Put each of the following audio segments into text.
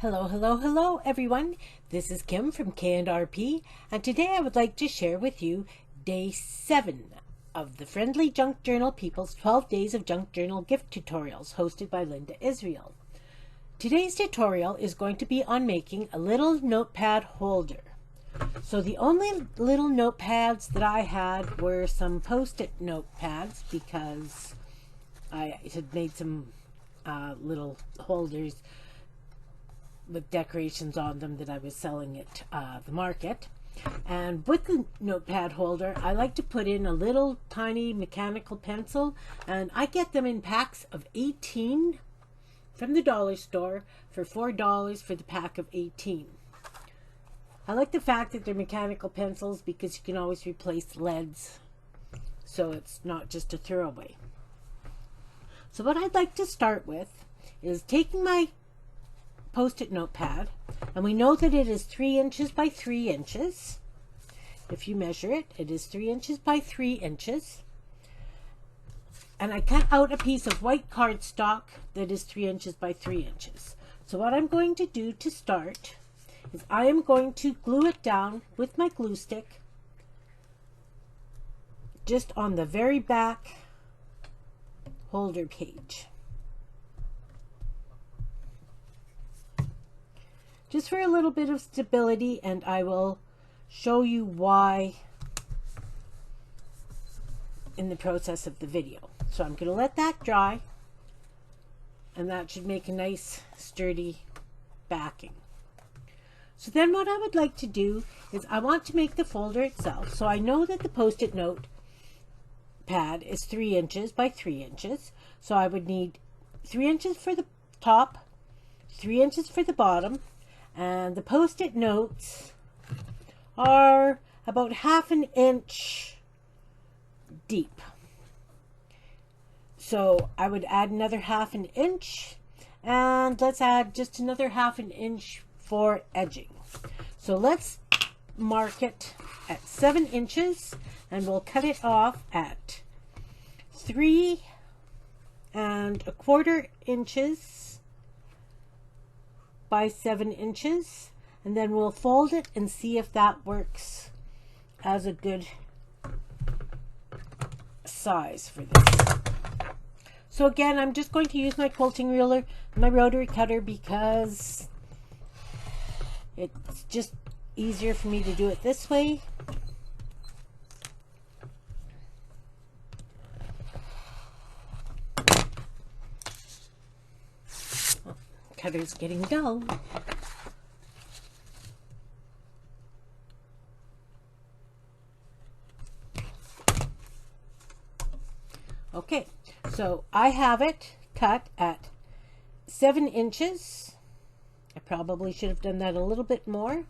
Hello, hello, hello, everyone. This is Kim from K&RP, and today I would like to share with you day 7 of the Friendly Junk Journal People's 12 Days of Junk Journal Gift Tutorials, hosted by Linda Israel. Today's tutorial is going to be on making a little notepad holder. So the only little notepads that I had were some post-it notepads because I had made some little holders with decorations on them that I was selling at the market. And with the notepad holder, I like to put in a little tiny mechanical pencil, and I get them in packs of 18 from the dollar store for $4 for the pack of 18. I like the fact that they're mechanical pencils because you can always replace leads, so it's not just a throwaway. So what I'd like to start with is taking my post-it notepad, and we know that it is 3 inches by 3 inches. If you measure it, it is 3 inches by 3 inches. And I cut out a piece of white cardstock that is 3 inches by 3 inches. So what I'm going to do to start is I am going to glue it down with my glue stick just on the very back holder page. Just for a little bit of stability, and I will show you why in the process of the video. So I'm going to let that dry, and that should make a nice sturdy backing. So then what I would like to do is I want to make the folder itself. So I know that the post-it note pad is 3 inches by 3 inches. So I would need 3 inches for the top, 3 inches for the bottom, and the post-it notes are about 1/2 inch deep. So I would add another 1/2 inch, and let's add just another 1/2 inch for edging. So let's mark it at 7 inches, and we'll cut it off at 3 1/4 inches by 7 inches, and then we'll fold it and see if that works as a good size for this. So again, I'm just going to use my quilting ruler, my rotary cutter, because it's just easier for me to do it this way. Cutter's getting dull. Okay, so I have it cut at 7 inches. I probably should have done that a little bit more,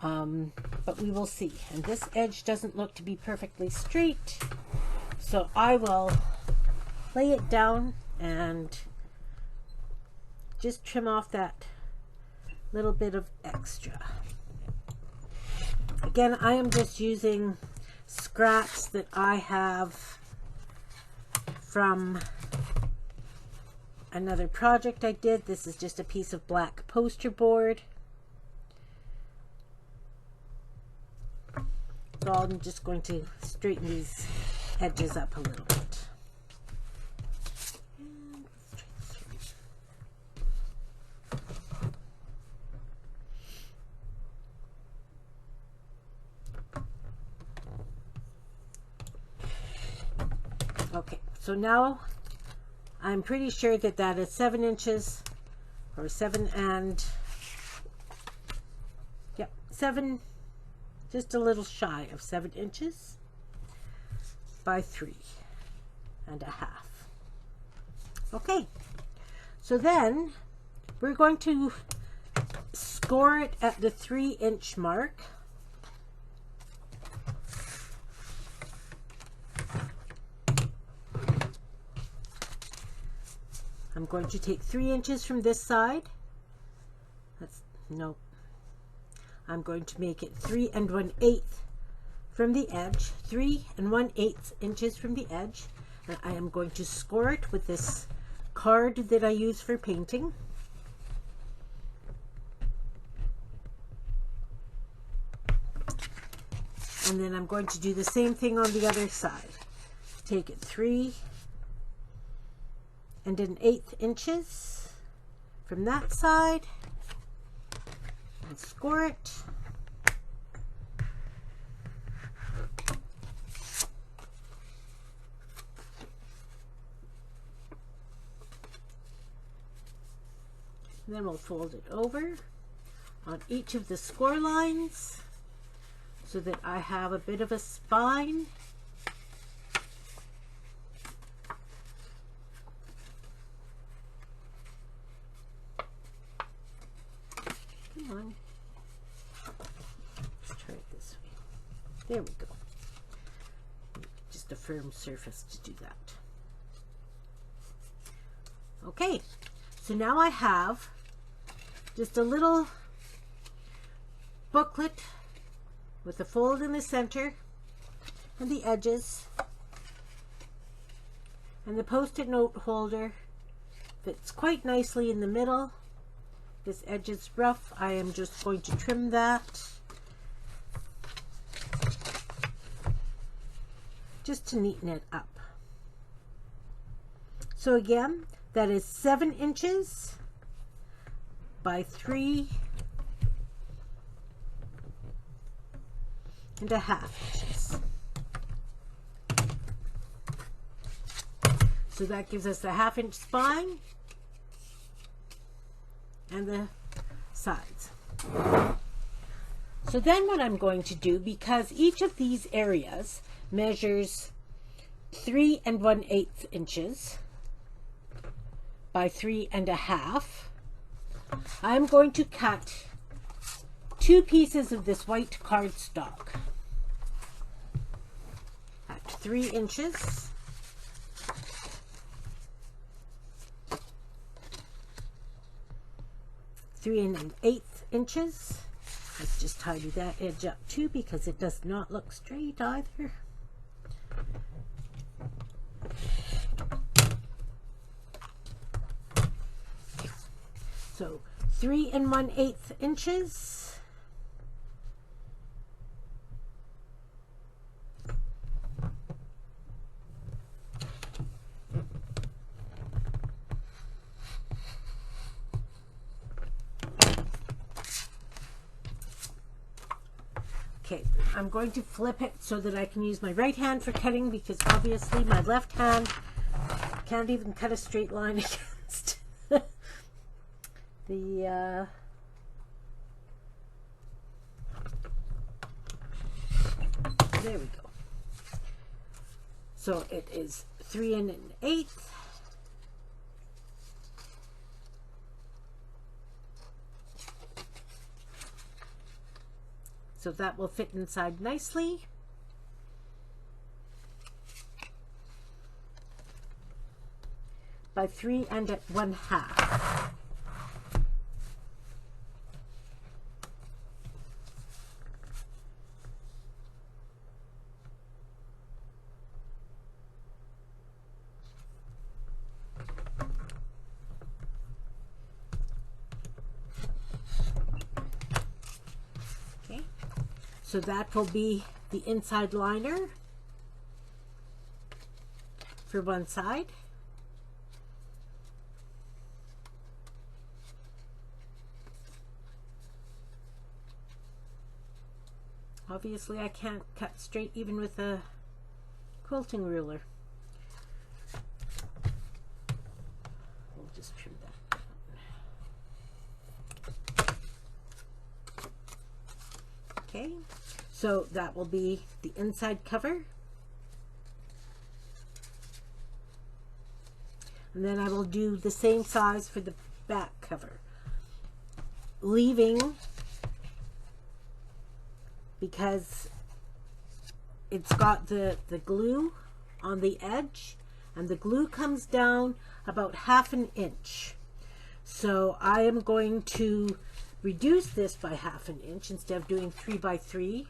but we will see. And this edge doesn't look to be perfectly straight, so I will lay it down and just trim off that little bit of extra. Again, I am just using scraps that I have from another project I did. This is just a piece of black poster board. So I'm just going to straighten these edges up a little bit. Okay, so now I'm pretty sure that that is 7 inches, or 7, just a little shy of 7 inches by 3 1/2. Okay, so then we're going to score it at the 3 inch mark. I'm going to take 3 inches from this side. I'm going to make it 3 1/8 from the edge, 3 1/8 inches from the edge, and I am going to score it with this card that I use for painting. And then I'm going to do the same thing on the other side. Take it 3 1/8 inches from that side and score it. And then we'll fold it over on each of the score lines so that I have a bit of a spine. Come on. Let's try it this way. There we go. Just a firm surface to do that. Okay, so now I have just a little booklet with a fold in the center and the edges, and the post-it note holder fits quite nicely in the middle. This edge is rough. I am just going to trim that just to neaten it up. So again, that is 7 inches by 3 1/2 inches. So that gives us a 1/2 inch spine and the sides. So then what I'm going to do, because each of these areas measures 3 1/8 inches by 3 1/2, I'm going to cut 2 pieces of this white cardstock at 3 inches. Three and 1/8 inches. Let's just tidy that edge up too, because it does not look straight either. So 3 1/8 inches. Okay, I'm going to flip it so that I can use my right hand for cutting, because obviously my left hand can't even cut a straight line against the there we go. So it is 3 1/8. So that will fit inside nicely. By 3 1/2. So that will be the inside liner for one side. Obviously I can't cut straight even with a quilting ruler. We'll just trim that down. Okay. So that will be the inside cover. And then I will do the same size for the back cover, leaving, because it's got the glue on the edge, and the glue comes down about 1/2 inch. So I am going to reduce this by 1/2 inch. Instead of doing 3 by 3,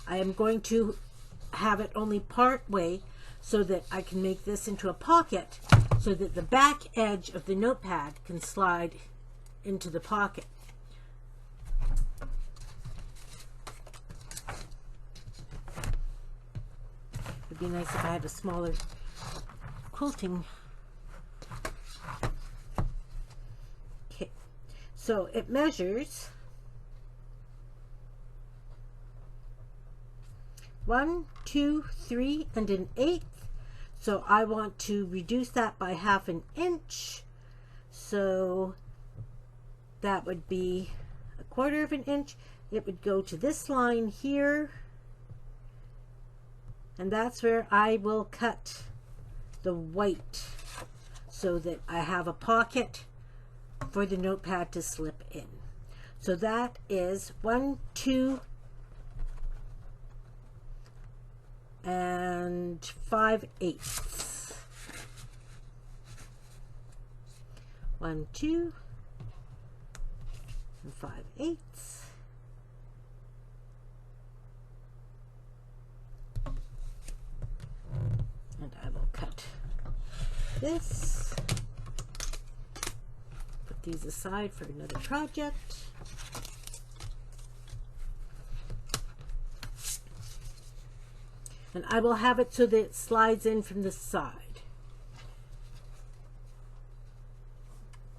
I am going to have it only part way so that I can make this into a pocket, so that the back edge of the notepad can slide into the pocket. It'd be nice if I had a smaller quilting. Okay, so it measures 1, 2, 3 and 1/8. So I want to reduce that by 1/2 inch. So that would be 1/4 inch. It would go to this line here, and that's where I will cut the white so that I have a pocket for the notepad to slip in. So that is 1, 2 and 5/8. 1, 2 and 5/8. And I will cut this. Put these aside for another project. And I will have it so that it slides in from the side.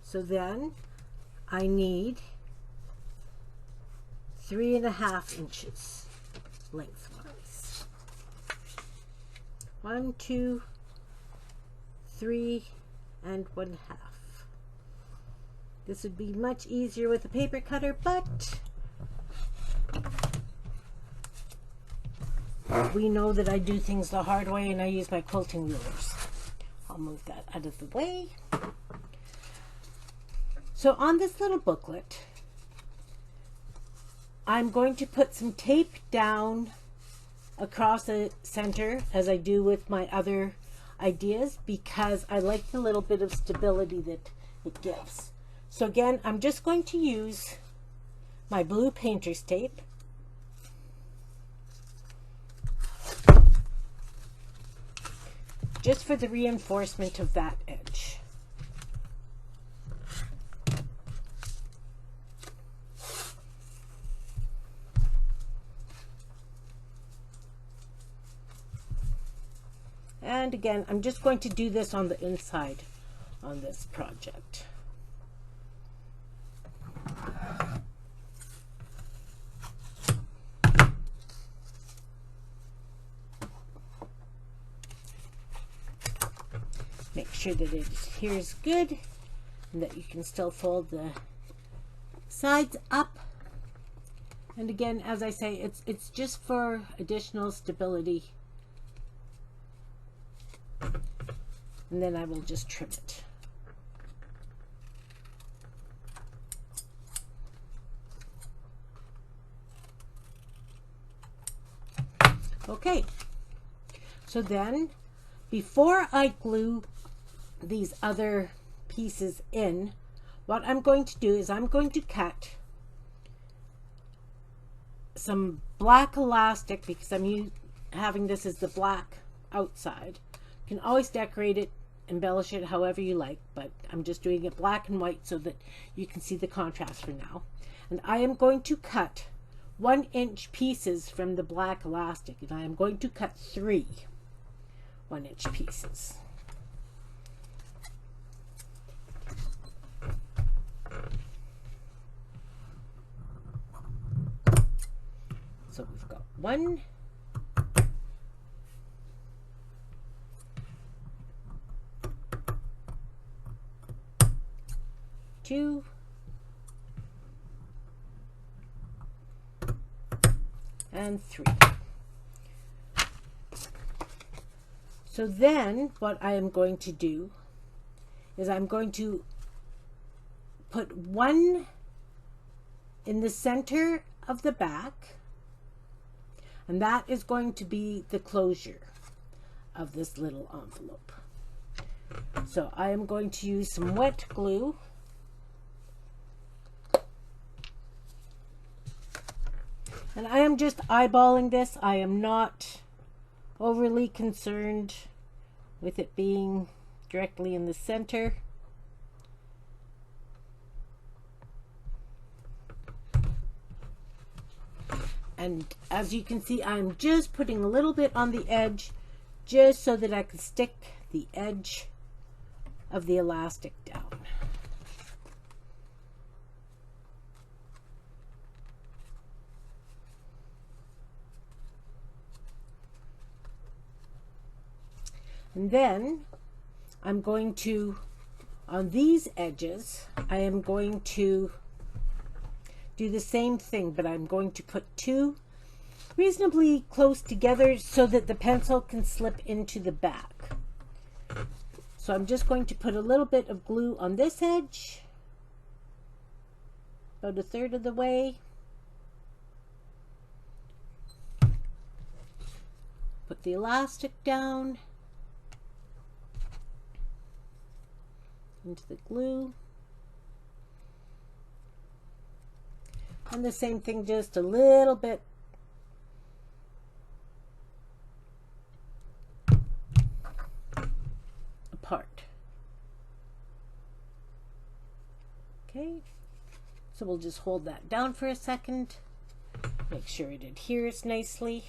So then I need 3.5 inches lengthwise. 1, 2, 3 and 1/2. This would be much easier with a paper cutter, but we know that I do things the hard way and I use my quilting rulers. I'll move that out of the way. So on this little booklet, I'm going to put some tape down across the center as I do with my other ideas, because I like the little bit of stability that it gives. So again, I'm just going to use my blue painter's tape. Just for the reinforcement of that edge. And again, I'm just going to do this on the inside on this project. Make sure that it adheres good and that you can still fold the sides up. And again, as I say, it's just for additional stability. And then I will just trim it. Okay, so then before I glue these other pieces in, what I'm going to do is I'm going to cut some black elastic, because I'm having this as the black outside. You can always decorate it, embellish it however you like, but I'm just doing it black and white so that you can see the contrast for now. And I am going to cut 1-inch pieces from the black elastic, and I am going to cut 3 1-inch pieces. So we've got 1, 2, and 3. So then what I am going to do is I'm going to put 1 in the center of the back, and that is going to be the closure of this little envelope. So I am going to use some wet glue. And I am just eyeballing this. I am not overly concerned with it being directly in the center. And as you can see, I'm just putting a little bit on the edge just so that I can stick the edge of the elastic down. And then I'm going to, on these edges, I am going to do the same thing, but I'm going to put two reasonably close together so that the pencil can slip into the back. So I'm just going to put a little bit of glue on this edge, about a third of the way. Put the elastic down into the glue. And the same thing, just a little bit apart. Okay, so we'll just hold that down for a second, make sure it adheres nicely.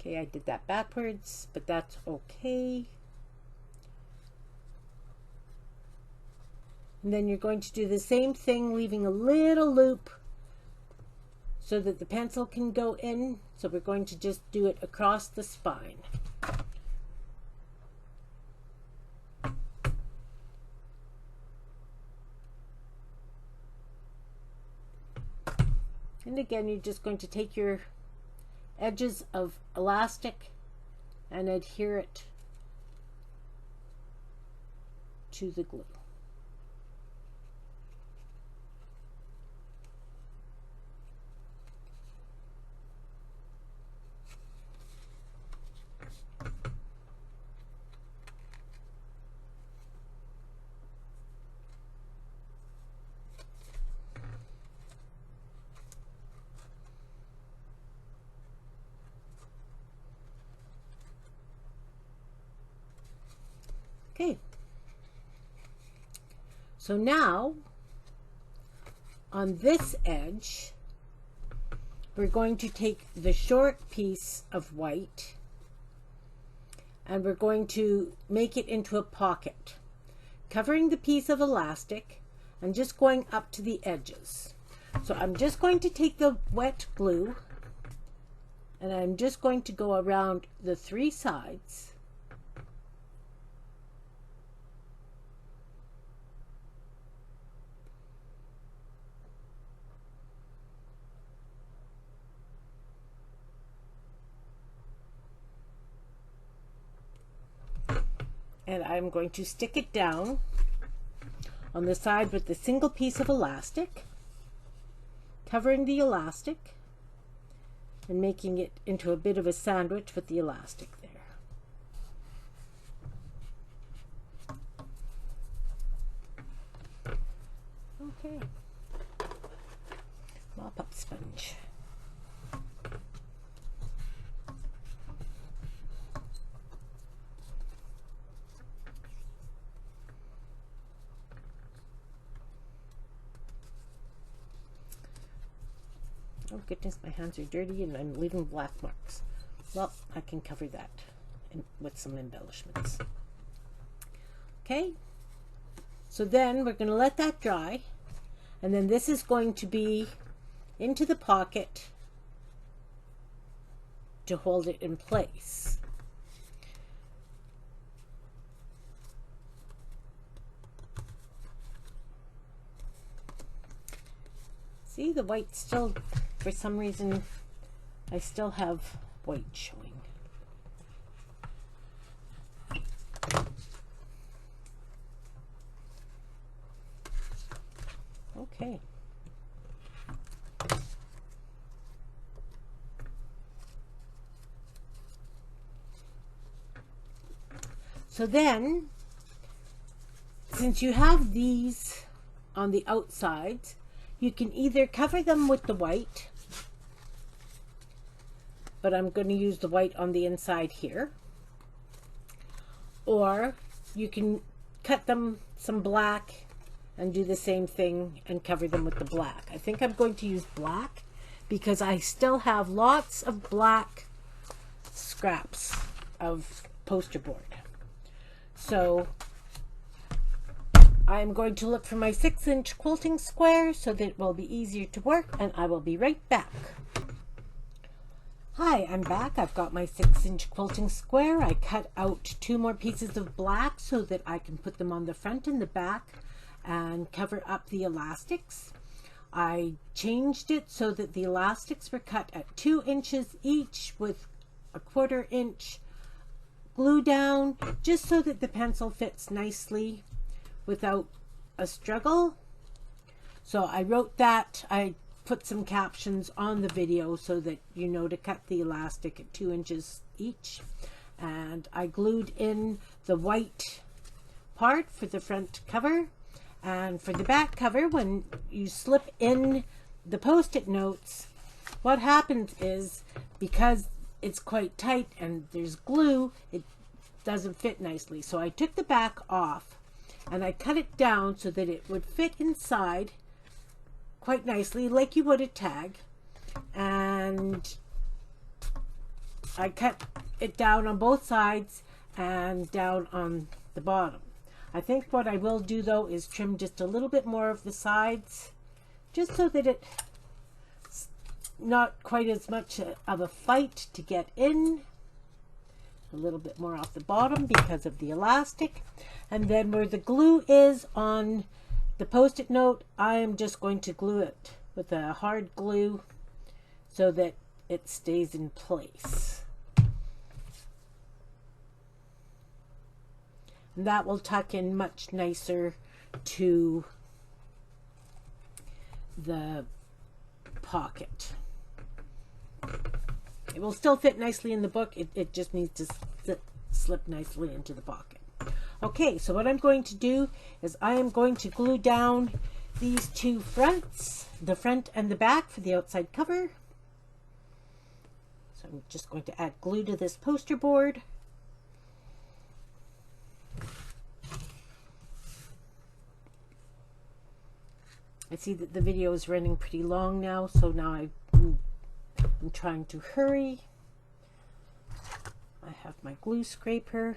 Okay, I did that backwards, but that's okay. And then you're going to do the same thing, leaving a little loop so that the pencil can go in. So we're going to just do it across the spine. And again, you're just going to take your edges of elastic and adhere it to the glue. Okay, so now on this edge, we're going to take the short piece of white and we're going to make it into a pocket, covering the piece of elastic and just going up to the edges. So I'm just going to take the wet glue and I'm just going to go around the three sides. And I'm going to stick it down on the side with the single piece of elastic, covering the elastic and making it into a bit of a sandwich with the elastic there. Okay, mop up sponge. Oh goodness, my hands are dirty and I'm leaving black marks. Well, I can cover that with some embellishments. Okay, so then we're going to let that dry, and then this is going to be into the pocket to hold it in place. See, the white still, for some reason, I still have white showing. Okay. So then, since you have these on the outsides, you can either cover them with the white but I'm going to use the white on the inside here. Or you can cut them some black and do the same thing and cover them with the black. I think I'm going to use black because I still have lots of black scraps of poster board. So I'm going to look for my 6-inch quilting square so that it will be easier to work, and I will be right back. Hi, I'm back. I've got my 6-inch quilting square. I cut out 2 more pieces of black so that I can put them on the front and the back and cover up the elastics. I changed it so that the elastics were cut at 2 inches each with a 1/4 inch glue down, just so that the pencil fits nicely without a struggle. So I wrote that. I put some captions on the video so that you know to cut the elastic at 2 inches each. And I glued in the white part for the front cover. And for the back cover, when you slip in the post-it notes, what happens is, because it's quite tight and there's glue, it doesn't fit nicely. So I took the back off and I cut it down so that it would fit inside quite nicely, like you would a tag. And I cut it down on both sides and down on the bottom. I think what I will do though is trim just a little bit more of the sides, just so that it's not quite as much of a fight to get in. A little bit more off the bottom because of the elastic. And then where the glue is on the post-it note, I am just going to glue it with a hard glue so that it stays in place. And that will tuck in much nicer to the pocket. It will still fit nicely in the book. It just needs to slip nicely into the pocket. Okay, so what I'm going to do is I am going to glue down these 2 fronts, the front and the back, for the outside cover. So I'm just going to add glue to this poster board. I see that the video is running pretty long now, so now I'm trying to hurry. I have my glue scraper.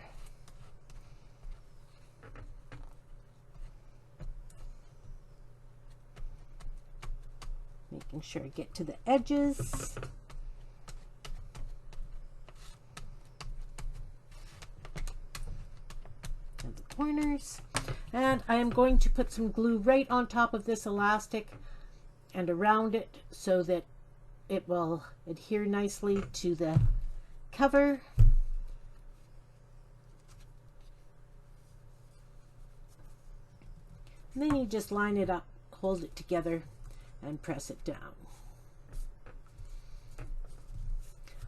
Making sure I get to the edges. And the corners. And I am going to put some glue right on top of this elastic and around it so that it will adhere nicely to the cover. And then you just line it up, hold it together, and press it down.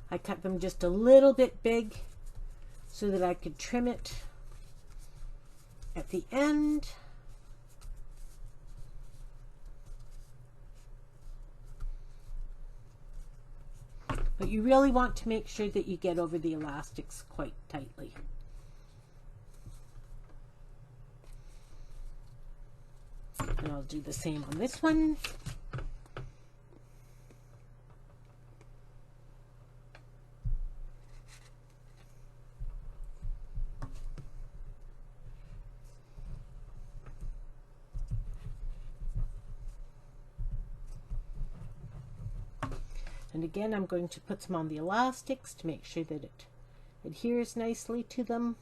I cut them just a little bit big so that I could trim it at the end. But you really want to make sure that you get over the elastics quite tightly. And I'll do the same on this one. And again, I'm going to put some on the elastics to make sure that it adheres nicely to them.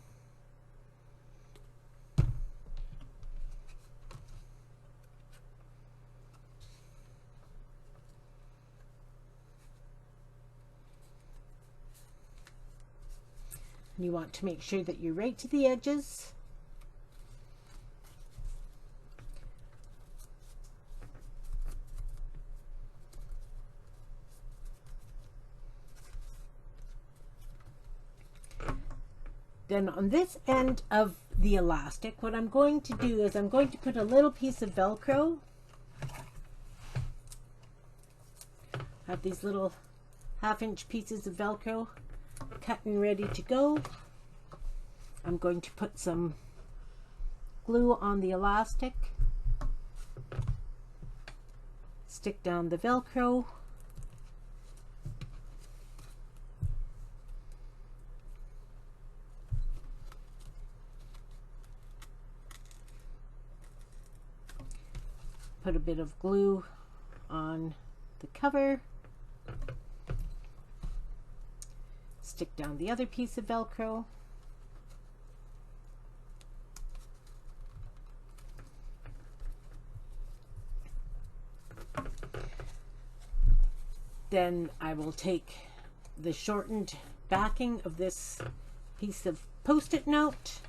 And you want to make sure that you're right to the edges. Then on this end of the elastic, what I'm going to do is I'm going to put a little piece of Velcro. I have these little 1/2-inch pieces of Velcro cut and ready to go. I'm going to put some glue on the elastic, stick down the Velcro, put a bit of glue on the cover, stick down the other piece of Velcro, then I will take the shortened backing of this piece of Post-it note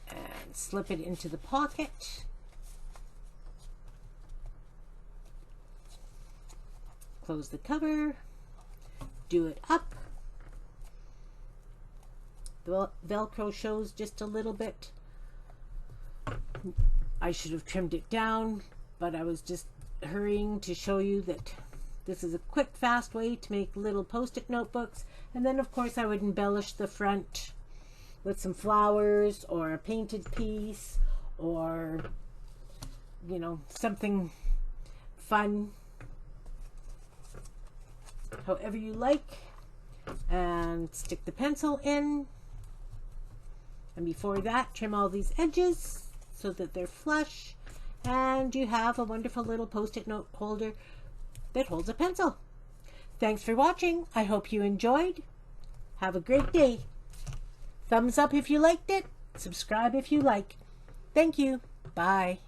and slip it into the pocket. Close the cover, do it up. The Velcro shows just a little bit. I should have trimmed it down, but I was just hurrying to show you that this is a quick, fast way to make little Post-it notebooks. And then of course I would embellish the front with some flowers or a painted piece or, you know, something fun, however you like, and stick the pencil in. And before that, trim all these edges so that they're flush, and you have a wonderful little Post-it note holder that holds a pencil. Thanks for watching. I hope you enjoyed. Have a great day. Thumbs up if you liked it. Subscribe if you like. Thank you. Bye.